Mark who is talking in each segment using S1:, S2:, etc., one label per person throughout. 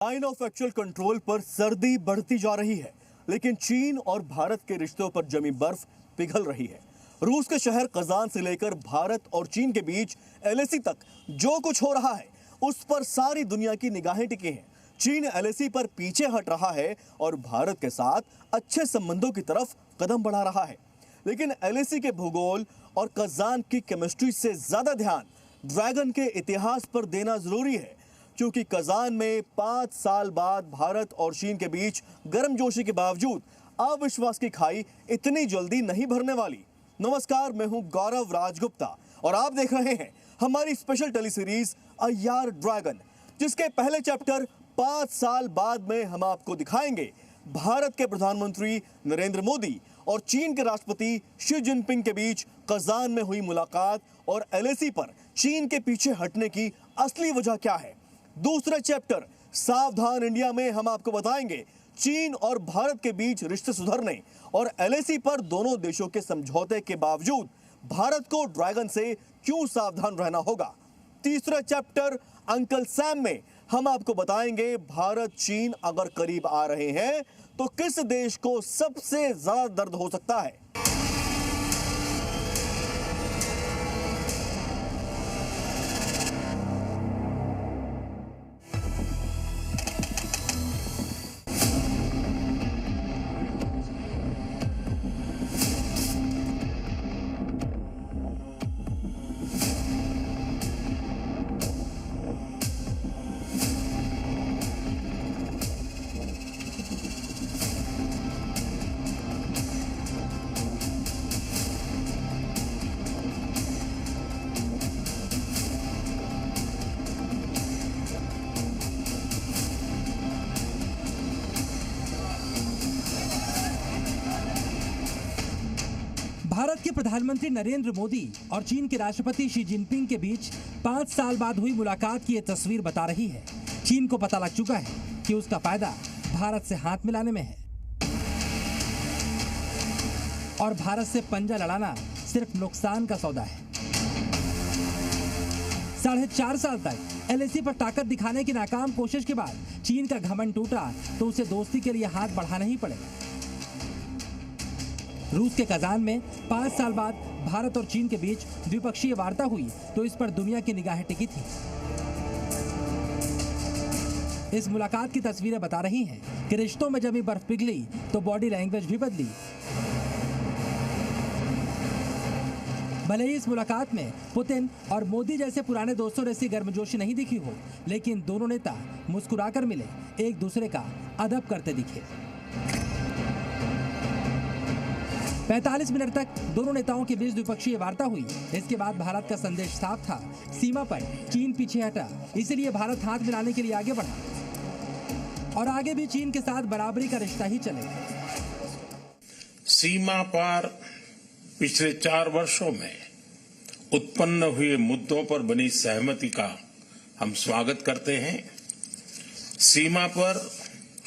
S1: Line of actual control पर सर्दी बढ़ती जा रही है, लेकिन चीन और भारत के रिश्तों पर जमी बर्फ पिघल रही है। रूस के शहर कजान से लेकर भारत और चीन के बीच एलएसी तक जो कुछ हो रहा है, उस पर सारी दुनिया की निगाहें टिकी हैं। चीन एलएसी पर पीछे हट रहा है और भारत के साथ अच्छे संबंधों की तरफ कदम बढ़ा रहा है। लेकिन एलएसी के भूगोल और कजान की केमिस्ट्री से ज्यादा ध्यान ड्रैगन के इतिहास पर देना जरूरी है, क्योंकि कजान में 5 साल बाद भारत और चीन के बीच गर्मजोशी के बावजूद अविश्वास की खाई इतनी जल्दी नहीं भरने वाली। नमस्कार, मैं हूं गौरव राजगुप्ता और आप देख रहे हैं हमारी स्पेशल टेली सीरीज अ यार ड्रैगन, जिसके पहले चैप्टर 5 साल बाद में हम आपको दिखाएंगे भारत के प्रधानमंत्री नरेंद्र मोदी और चीन के राष्ट्रपति शी जिनपिंग के बीच कजान में हुई मुलाकात और एलएसी पर चीन के पीछे हटने की असली वजह क्या है। दूसरे चैप्टर सावधान इंडिया में हम आपको बताएंगे चीन और भारत के बीच रिश्ते सुधरने और एलएसी पर दोनों देशों के समझौते के बावजूद भारत को ड्रैगन से क्यों सावधान रहना होगा। तीसरा चैप्टर अंकल सैम में हम आपको बताएंगे भारत चीन अगर करीब आ रहे हैं तो किस देश को सबसे ज्यादा दर्द हो सकता है।
S2: भारत के प्रधानमंत्री नरेंद्र मोदी और चीन के राष्ट्रपति शी जिनपिंग के बीच 5 साल बाद हुई मुलाकात की ये तस्वीर बता रही है। चीन को पता लग चुका है कि उसका फायदा भारत से हाथ मिलाने में है और भारत से पंजा लड़ाना सिर्फ नुकसान का सौदा है। 4.5 साल तक एलएसी पर ताकत दिखाने की नाकाम कोशिश के बाद चीन का घमंड टूटा तो उसे दोस्ती के लिए हाथ बढ़ाना ही पड़ेगा। रूस के कजान में 5 साल बाद भारत और चीन के बीच द्विपक्षीय वार्ता हुई तो इस पर दुनिया की निगाहें टिकी थी। इस मुलाकात की तस्वीरें बता रही हैं कि रिश्तों में जमी बर्फ पिघली तो बॉडी लैंग्वेज भी बदली। भले ही इस मुलाकात में पुतिन और मोदी जैसे पुराने दोस्तों जैसी गर्मजोशी नहीं दिखी हो, लेकिन दोनों नेता मुस्कुराकर मिले, एक दूसरे का अदब करते दिखे। 45 मिनट तक दोनों नेताओं के बीच द्विपक्षीय वार्ता हुई। इसके बाद भारत का संदेश साफ था, सीमा पर चीन पीछे हटा, इसलिए भारत हाथ मिलाने के लिए आगे बढ़ा और आगे भी चीन के साथ बराबरी का रिश्ता ही चलेगा।
S3: सीमा पार पिछले 4 वर्षों में उत्पन्न हुए मुद्दों पर बनी सहमति का हम स्वागत करते हैं। सीमा पर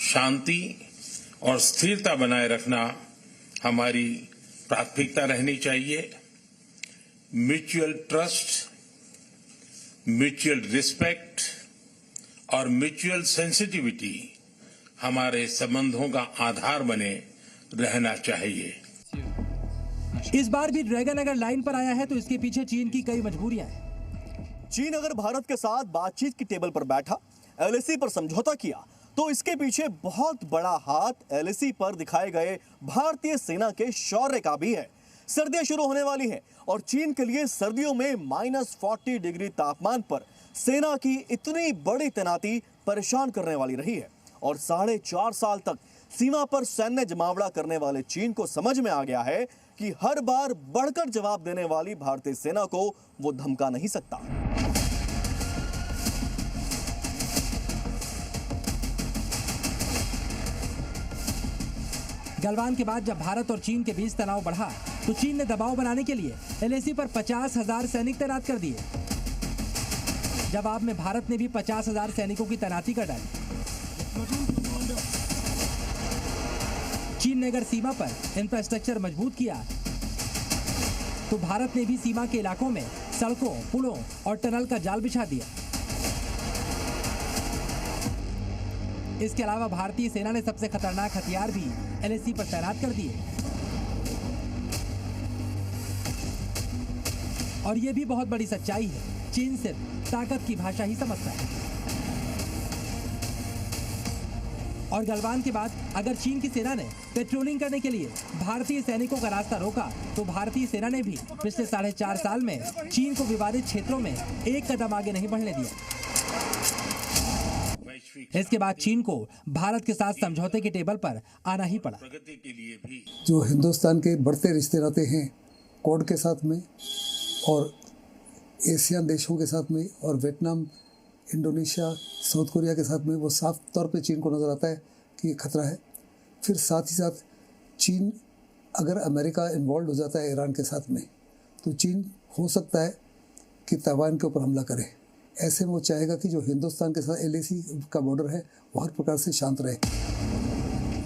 S3: शांति और स्थिरता बनाए रखना हमारी प्राथमिकता रहनी चाहिए। म्यूचुअल ट्रस्ट, म्यूचुअल रिस्पेक्ट और म्यूचुअल सेंसिटिविटी हमारे संबंधों का आधार बने रहना चाहिए।
S2: इस बार भी ड्रैगन अगर लाइन पर आया है तो इसके पीछे चीन की कई मजबूरियां हैं।
S1: चीन अगर भारत के साथ बातचीत की टेबल पर बैठा, एलएसी पर समझौता किया, तो इसके पीछे बहुत बड़ा हाथ एलएसी पर दिखाए गए भारतीय सेना के शौर्य का भी है। सर्दियां शुरू होने वाली हैं और चीन के लिए सर्दियों में -40 डिग्री तापमान पर सेना की इतनी बड़ी तैनाती परेशान करने वाली रही है और 4.5 साल तक सीमा पर सैन्य जमावड़ा करने वाले चीन को समझ में आ गया है कि हर बार बढ़कर जवाब देने वाली भारतीय सेना को वो धमका नहीं सकता।
S2: गलवान के बाद जब भारत और चीन के बीच तनाव बढ़ा तो चीन ने दबाव बनाने के लिए एलएसी पर 50,000 सैनिक तैनात कर दिए। जवाब में भारत ने भी 50,000 सैनिकों की तैनाती कर डाली। चीन ने अगर सीमा पर इंफ्रास्ट्रक्चर मजबूत किया तो भारत ने भी सीमा के इलाकों में सड़कों, पुलों और टनल का जाल बिछा दिया। इसके अलावा भारतीय सेना ने सबसे खतरनाक हथियार भी LAC पर तैनात कर दिए। और ये भी बहुत बड़ी सच्चाई है, चीन सिर्फ ताकत की भाषा ही समझता है। और गलवान के बाद अगर चीन की सेना ने पेट्रोलिंग करने के लिए भारतीय सैनिकों का रास्ता रोका, तो भारतीय सेना ने भी पिछले 4.5 साल में चीन को विवादित क्षेत्रों में एक कदम आगे नहीं बढ़ने दिया। इसके बाद चीन को भारत के साथ समझौते के टेबल पर आना ही पड़ा।
S4: जो हिंदुस्तान के बढ़ते रिश्ते नाते हैं क्वाड के साथ में और एशियन देशों के साथ में और वियतनाम, इंडोनेशिया, साउथ कोरिया के साथ में, वो साफ तौर पे चीन को नज़र आता है कि ये खतरा है। फिर साथ ही साथ चीन, अगर अमेरिका इन्वॉल्व हो जाता है ईरान के साथ में, तो चीन हो सकता है कि ताइवान के ऊपर हमला करे। ऐसे में वो चाहेगा कि जो हिंदुस्तान के साथ LAC का बॉर्डर है वो हर प्रकार से शांत रहे।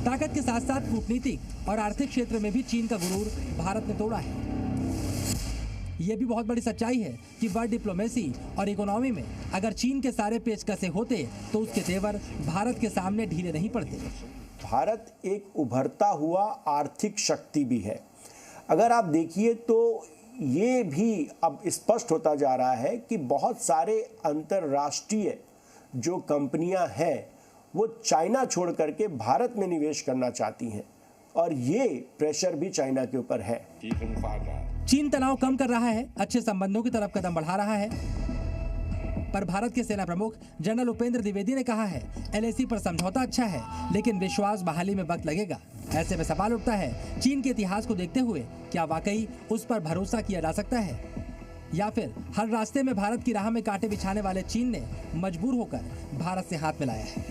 S2: ताकत के साथ साथ कूटनीतिक और आर्थिक क्षेत्र में भी चीन का गुरूर भारत ने तोड़ा है। ये भी बहुत बड़ी सच्चाई है कि वर्ल्ड डिप्लोमेसी और इकोनॉमी में अगर चीन के सारे पेचकसे होते तो उसके तेवर भारत के सामने ढीले नहीं पड़ते।
S5: भारत एक उभरता हुआ आर्थिक शक्ति भी है। अगर आप देखिए तो ये भी अब स्पष्ट होता जा रहा है कि बहुत सारे अंतर्राष्ट्रीय जो कंपनियां हैं वो चाइना छोड़ करके भारत में निवेश करना चाहती हैं, और ये प्रेशर भी चाइना के ऊपर है।
S2: चीन तनाव कम कर रहा है, अच्छे संबंधों की तरफ कदम बढ़ा रहा है, पर भारत के सेना प्रमुख जनरल उपेंद्र द्विवेदी ने कहा है LAC पर समझौता अच्छा है, लेकिन विश्वास बहाली में वक्त लगेगा। ऐसे में सवाल उठता है, चीन के इतिहास को देखते हुए क्या वाकई उस पर भरोसा किया जा सकता है, या फिर हर रास्ते में भारत की राह में कांटे बिछाने वाले चीन ने मजबूर होकर भारत से हाथ मिलाया है।